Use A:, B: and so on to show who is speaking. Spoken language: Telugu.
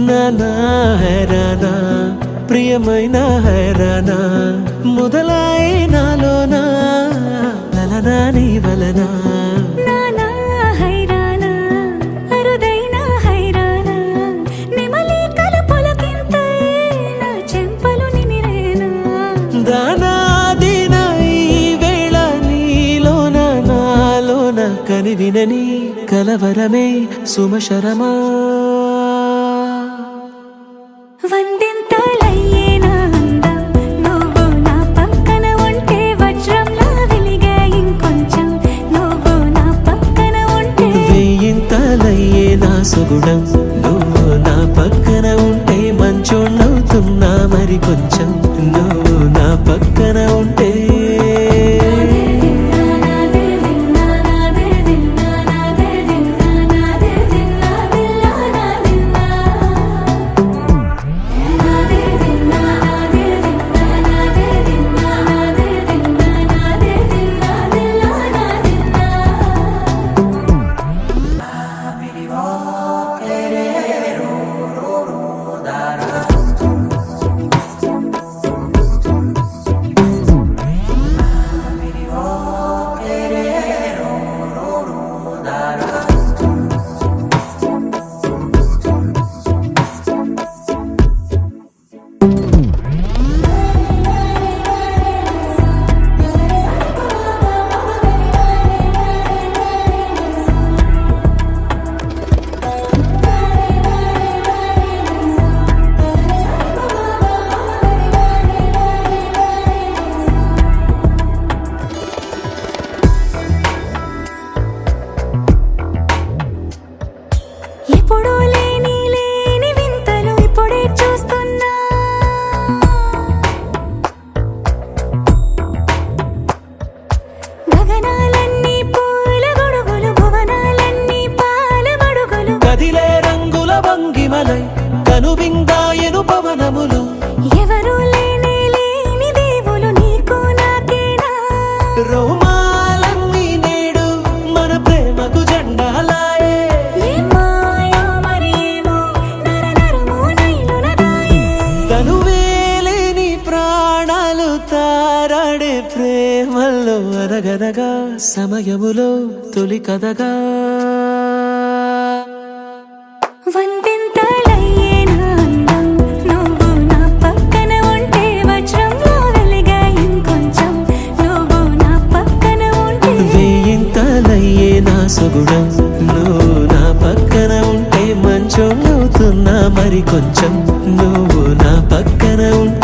A: నానా హైరానా ప్రియమైన హైరానా మొదలాయి నాలోనా లలనా నీ వలనా
B: నానా హైరానా అరుదైన హైరానా నెమలి కలపులకింతై నా చెంపలు నిమిరేనా
A: దానాదిన ఈ వేళ నీలోన నాలోన కనివినని కలవరమే సుమశరమా
B: వందింతలయ్యేనా అందం నువ్వు నా పక్కన ఉంటే వజ్రంలా వెలిగే ఇంకొంచెం నువ్వు నా పక్కన ఉంటే
A: వెయ్యింతలయ్యే నా సుగుణం నువ్వు నా పక్కన ఉంటే మంచోళ్ళవుతున్నా మరి కొంచెం నువ్వు నా పక్కన ఉంటే
B: ఎప్పుడూ లేని వింతలు ఇప్పుడే చూస్తున్నా గగనాలన్నీ పూల గొడుగులు భువనాలన్నీ పాల మడుగులు
A: కదిలే రంగుల భంగిమలై కనువిందాయను పవనములు
B: ఎవరూ లేని దేవులు నీకు నాకేనా
A: రోమాలన్నీ నేడు మన ప్రేమకు జెండాలాయే
B: మాయో మరేమో నరనరమో నైలునదాయే
A: తనువేలేని ప్రాణాలు తారాడే ప్రేమల్లో అరగరగా సమయములో తొలి కథగా
B: వందింతలయ్యేనా అందం నువ్వు నా పక్కన ఉంటే వజ్రంలా వెలిగే ఇంకొంచెం నువ్వు నా పక్కన ఉంటే
A: వెయ్యింతలయ్యే నా సుగుణం నువ్వు నా పక్కన ఉంటే మంచోళ్ళవుతున్నా మరి కొంచెం నువ్వు నా పక్కన ఉంటే